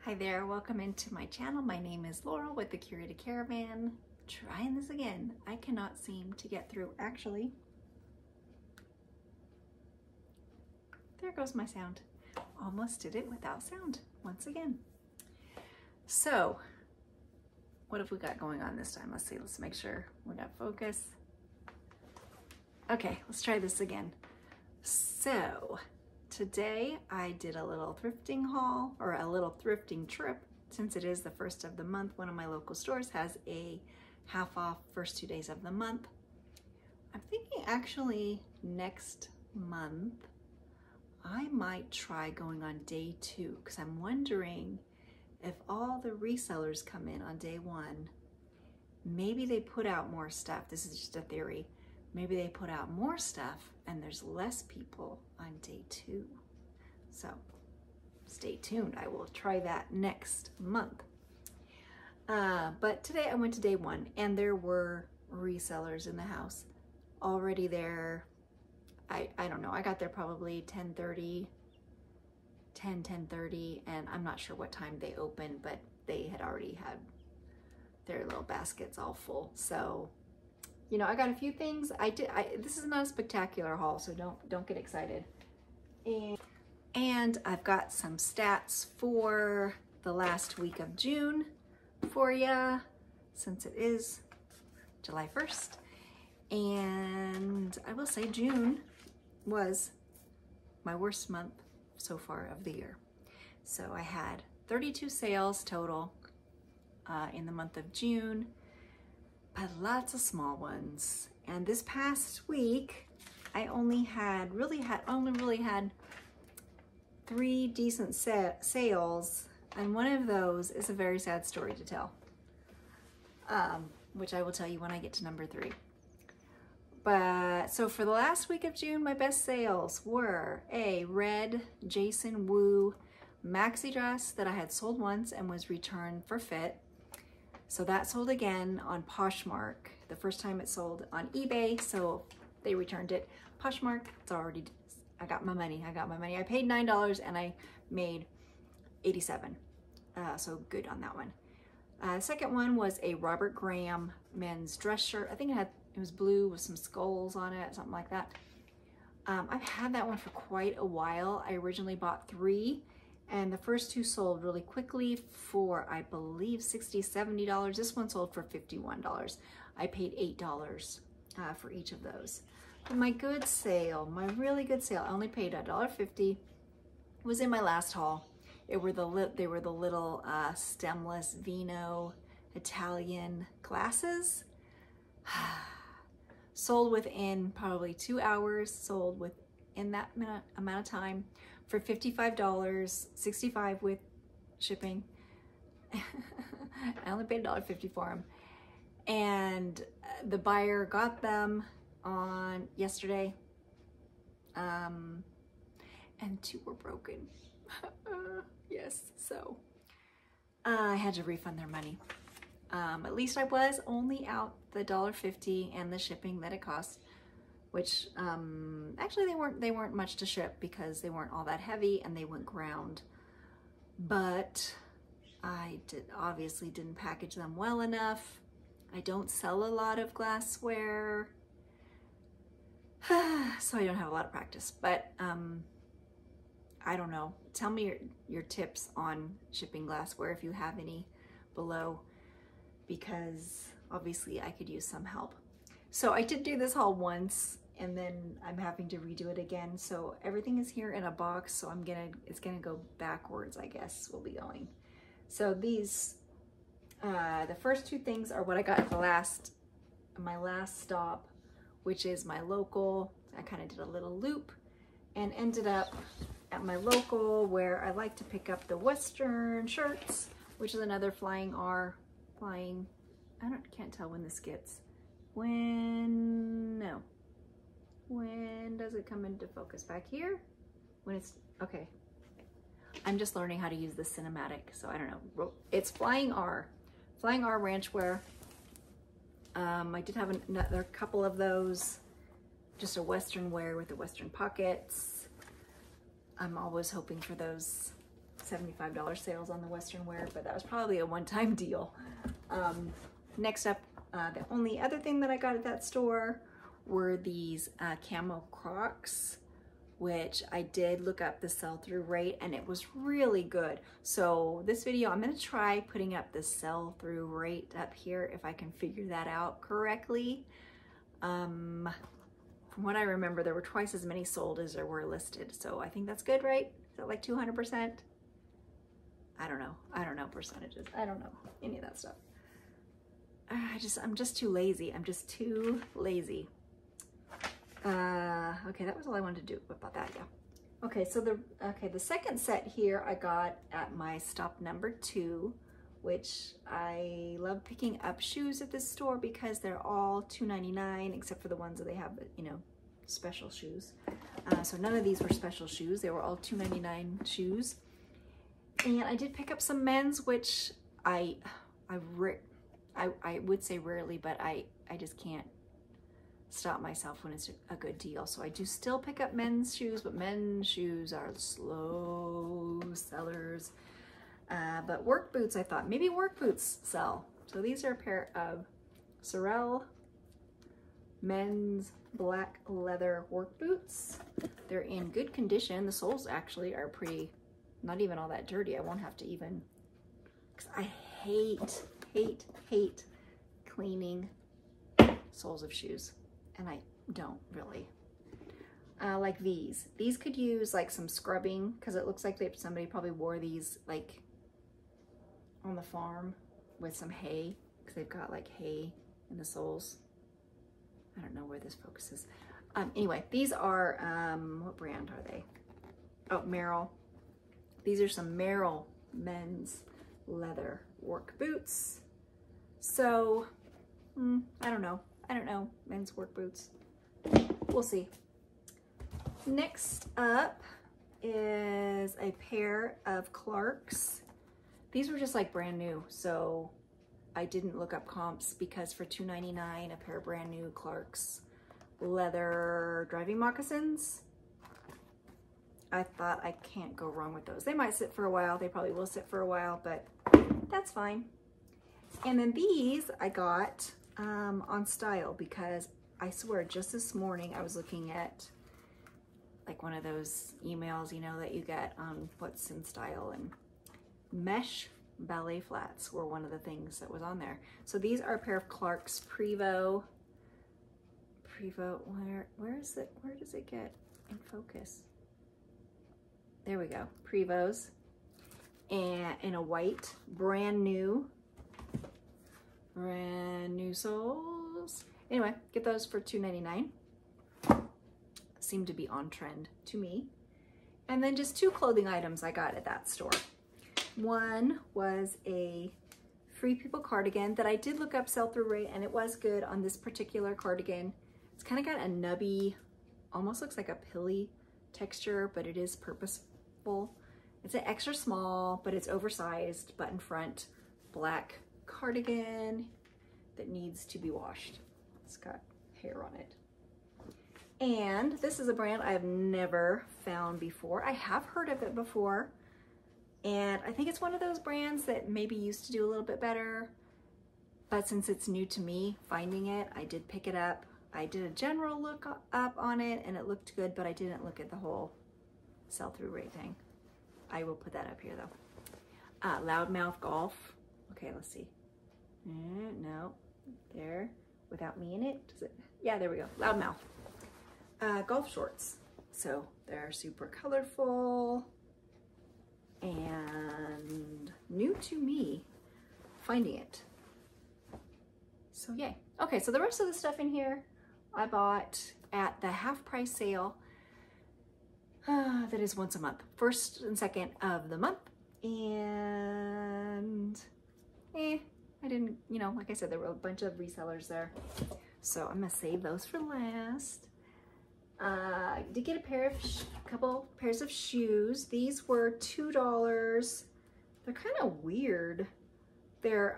Hi there, welcome into my channel. My name is Laurel with the Curated Caravan. Trying this again. I cannot seem to get through. Actually, there goes my sound. Almost did it without sound once again. So, what have we got going on this time? Let's see, let's make sure we got focus. Okay, let's try this again. So, today I did a little thrifting haul, or a little thrifting trip. Since it is the first of the month, one of my local stores has a half off first 2 days of the month. I'm thinking actually next month I might try going on day 2, because I'm wondering if all the resellers come in on day 1, maybe they put out more stuff. This is just a theory. Maybe they put out more stuff and there's less people on day 2. So stay tuned. I will try that next month. But today I went to day 1 and there were resellers in the house already there. I don't know. I got there probably 10:30, and I'm not sure what time they opened, but they had already had their little baskets all full. So, you know, I got a few things. This is not a spectacular haul, so don't get excited. And I've got some stats for the last week of June for ya, since it is July 1st. And I will say June was my worst month so far of the year. So I had 32 sales total in the month of June, but lots of small ones. And this past week, I only really had 3 decent sales, and one of those is a very sad story to tell, which I will tell you when I get to number 3. But so for the last week of June, my best sales were a red Jason Wu maxi dress that I had sold once and was returned for fit. So that sold again on Poshmark. The first time it sold on eBay, so they returned it. Poshmark, it's already, I got my money. I paid $9 and I made $87. So good on that one. Second one was a Robert Graham men's dress shirt. I think it was blue with some skulls on it, something like that. I've had that one for quite a while. I originally bought 3, and the first 2 sold really quickly for, I believe, $60, $70. This one sold for $51. I paid $8 for each of those. But my good sale, my really good sale, I only paid $1.50, was in my last haul. They were the little stemless Vino Italian glasses. Sold within probably 2 hours, sold within that amount of time for $55, $65 with shipping. I only paid $1.50 for them. And the buyer got them on yesterday, and 2 were broken. Yes, so I had to refund their money. At least I was only out the $1.50 and the shipping that it cost, which actually they weren't much to ship because they weren't all that heavy and they went ground. But I obviously didn't package them well enough. I don't sell a lot of glassware, so I don't have a lot of practice. But I don't know. Tell me your tips on shipping glassware if you have any below, because obviously I could use some help. So I did do this haul once and then I'm having to redo it again. So everything is here in a box, so it's gonna go backwards, I guess we'll be going. So these, the first 2 things are what I got at my last stop, which is my local. I kind of did a little loop and ended up at my local, where I like to pick up the Western shirts, which is another can't tell when this gets, when does it come into focus? Back here? When it's, okay. I'm just learning how to use the cinematic, so I don't know. It's Flying R ranch wear. I did have another couple of those, just a Western wear with the Western pockets. I'm always hoping for those $75 sales on the Western wear, but that was probably a one-time deal. Next up, the only other thing that I got at that store were these camo Crocs, which I did look up the sell-through rate and it was really good. So this video, I'm gonna try putting up the sell-through rate up here if I can figure that out correctly. From what I remember, there were twice as many sold as there were listed. So I think that's good, right? Is that like 200%? I don't know. I don't know percentages. I don't know any of that stuff. I'm just too lazy. I'm just too lazy. Okay, that was all I wanted to do about that, yeah. Okay, so the second set here I got at my stop number 2, which I love picking up shoes at this store because they're all $2.99 except for the ones that they have, you know, special shoes. So none of these were special shoes. They were all $2.99 shoes. And I did pick up some men's, which I would say rarely, but I just can't stop myself when it's a good deal. So I do still pick up men's shoes, but men's shoes are slow sellers. But work boots, I thought maybe work boots sell. So these are a pair of Sorel men's black leather work boots. They're in good condition. The soles actually are pretty, not even all that dirty. I won't have to even, because I hate cleaning soles of shoes. And I don't really. Like these. These could use like some scrubbing because it looks like somebody probably wore these like on the farm with some hay because they've got like hay in the soles. I don't know where this focuses. Anyway, these are, what brand are they? Oh, Merrell. These are some Merrell men's leather work boots. So, I don't know. Men's work boots. We'll see. Next up is a pair of Clarks. These were just like brand new, so I didn't look up comps because for $2.99 a pair of brand new Clarks leather driving moccasins, I thought I can't go wrong with those. They might sit for a while. They probably will sit for a while, but that's fine. And then these I got on style because I swear just this morning I was looking at like one of those emails, you know, that you get on what's in style, and mesh ballet flats were one of the things that was on there. So these are a pair of Clarks Prevo, where is it? Where does it get in focus? There we go, Prevos, and in a white, brand new soles. Anyway, get those for $2.99. Seem to be on trend to me. And then just 2 clothing items I got at that store. One was a Free People cardigan that I did look up sell-through rate, and it was good on this particular cardigan. It's kind of got a nubby, almost looks like a pilly texture, but it is purposeful. It's an extra small, but it's oversized button front black cardigan that needs to be washed. It's got hair on it. And this is a brand I've never found before. I have heard of it before, and I think it's one of those brands that maybe used to do a little bit better, but since it's new to me, finding it, I did pick it up. I did a general look up on it and it looked good, but I didn't look at the whole sell-through rate thing. I will put that up here though. Loudmouth Golf. Okay, let's see. No, there, without me in it. Does it? Yeah, there we go. Loudmouth. Golf shorts. So they're super colorful and new to me finding it. So yay. Okay, so the rest of the stuff in here I bought at the half price sale that is once a month, 1st and 2nd of the month. And I didn't, you know, like I said, there were a bunch of resellers there. So I'm gonna save those for last. I did get a couple pairs of shoes. These were $2. They're kind of weird. They're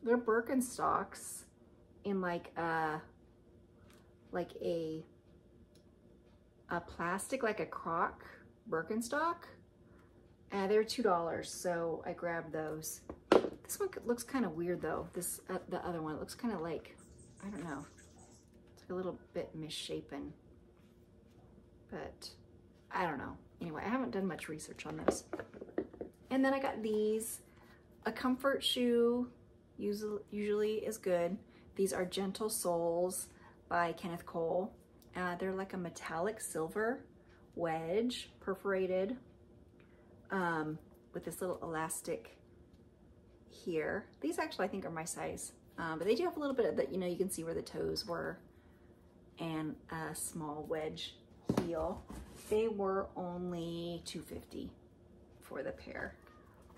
Birkenstocks in like a plastic, like a Croc Birkenstock. They were $2, so I grabbed those. This one looks kind of weird though. This the other one, it looks kind of like, I don't know. It's like a little bit misshapen, but I don't know. Anyway, I haven't done much research on those. And then I got these. A comfort shoe usually is good. These are Gentle Soles by Kenneth Cole. They're like a metallic silver wedge, perforated, with this little elastic here. These actually I think are my size, but they do have a little bit of that, you know, you can see where the toes were, and a small wedge heel. They were only $2.50 for the pair.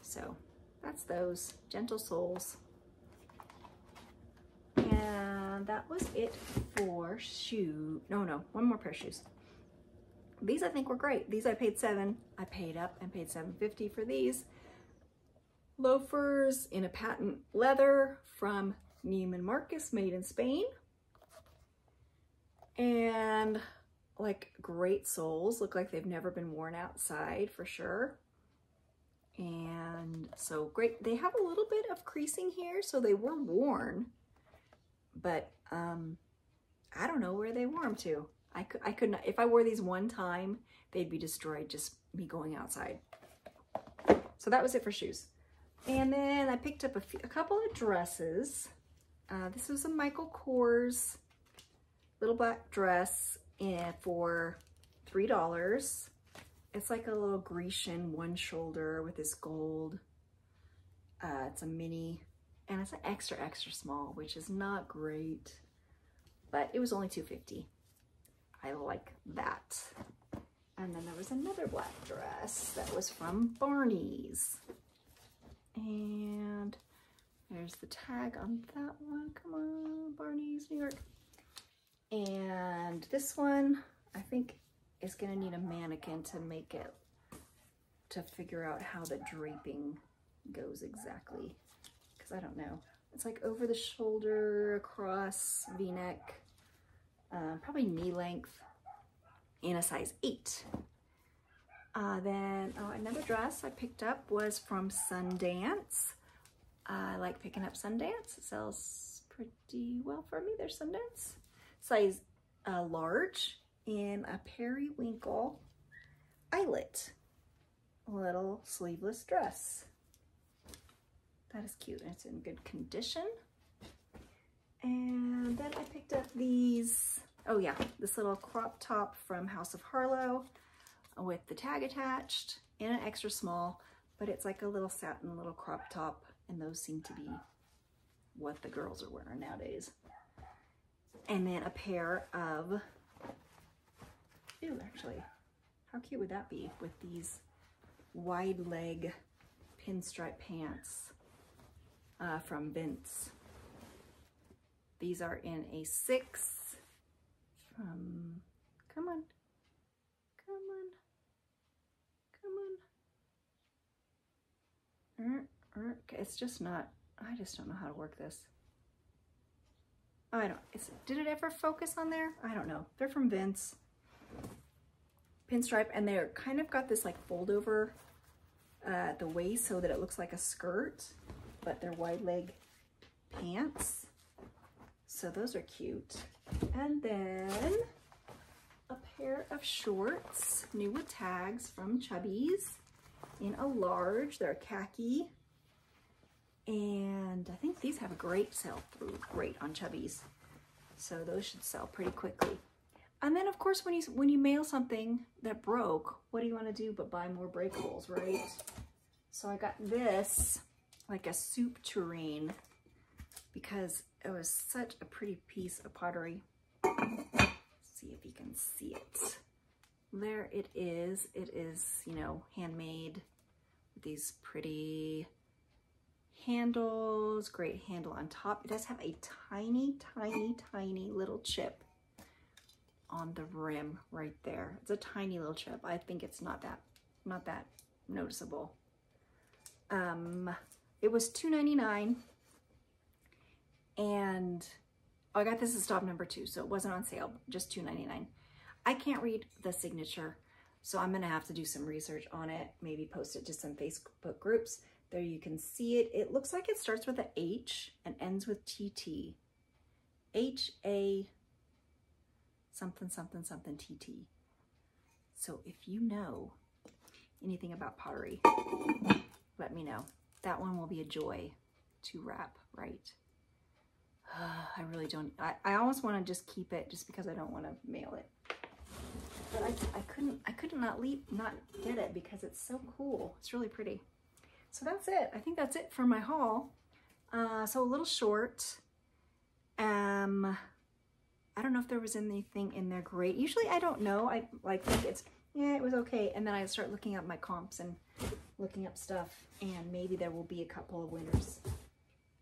So that's those Gentle Soles. And that was it for no, one more pair of shoes. These I think were great. These I paid $7. I paid up and paid $7.50 for these. Loafers in a patent leather from Neiman Marcus, made in Spain. And like great soles, look like they've never been worn outside for sure. And so great. They have a little bit of creasing here, so they were worn, but I don't know where they wore them to. I could not, if I wore these one time, they'd be destroyed, just me going outside. So that was it for shoes. And then I picked up a couple of dresses. This was a Michael Kors little black dress for $3. It's like a little Grecian one shoulder with this gold. It's a mini, and it's an extra small, which is not great, but it was only $2.50. I like that. And then there was another black dress that was from Barney's. And there's the tag on that one. Come on, Barney's, New York. And this one, I think, is gonna need a mannequin to make it, to figure out how the draping goes exactly, because I don't know. It's like over the shoulder, across, V-neck, probably knee length, in a size 8. Then another dress I picked up was from Sundance. I like picking up Sundance. It sells pretty well for me. There's Sundance. Size large in a periwinkle eyelet little sleeveless dress. That is cute, and it's in good condition. And then I picked up these, oh yeah, this little crop top from House of Harlow with the tag attached in an extra small, but it's like a little satin little crop top, and those seem to be what the girls are wearing nowadays. And then a pair of, ew, actually, how cute would that be with these wide leg pinstripe pants from Vince. These are in a 6 from, come on, it's just not, I just don't know how to work this. I don't, did it ever focus on there? I don't know. They're from Vince. Pinstripe, and they're kind of got this like fold over at the waist so that it looks like a skirt, but they're wide leg pants. So those are cute. And then a pair of shorts, new with tags from Chubby's in a large. They're khaki. And I think these have a great sell-through rate on Chubby's. So those should sell pretty quickly. And then of course, when you mail something that broke, what do you want to do but buy more breakables, right? So I got this, like a soup tureen, because it was such a pretty piece of pottery. Let's see if you can see it. There it is. It is, you know, handmade with these pretty handles, great handle on top. It does have a tiny, tiny, tiny little chip on the rim right there. It's a tiny little chip. I think it's not that noticeable. It was $2.99, and I got this as stop number 2, so it wasn't on sale, just $2.99. I can't read the signature. So I'm gonna have to do some research on it, maybe post it to some Facebook groups. There you can see it. It looks like it starts with a H and ends with TT. H-A something, something, something, TT. So if you know anything about pottery, let me know. That one will be a joy to wrap, right? I really don't, I almost want to just keep it just because I don't want to mail it. But I couldn't not get it because it's so cool. It's really pretty. So that's it. I think that's it for my haul. So a little short. I don't know if there was anything in there great. Usually I don't know. I think it's, yeah, it was okay. And then I start looking up my comps and looking up stuff, and maybe there will be a couple of winners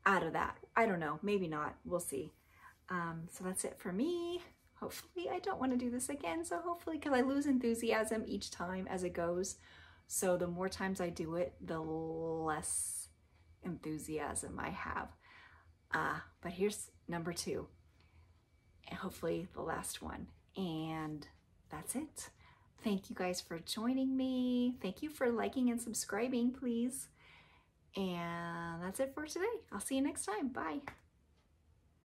out of that. I don't know, maybe not, we'll see. So that's it for me. Hopefully I don't want to do this again. So hopefully, because I lose enthusiasm each time as it goes. So the more times I do it, the less enthusiasm I have. But here's number 2. And hopefully the last one. And that's it. Thank you guys for joining me. Thank you for liking and subscribing, please. And that's it for today. I'll see you next time. Bye.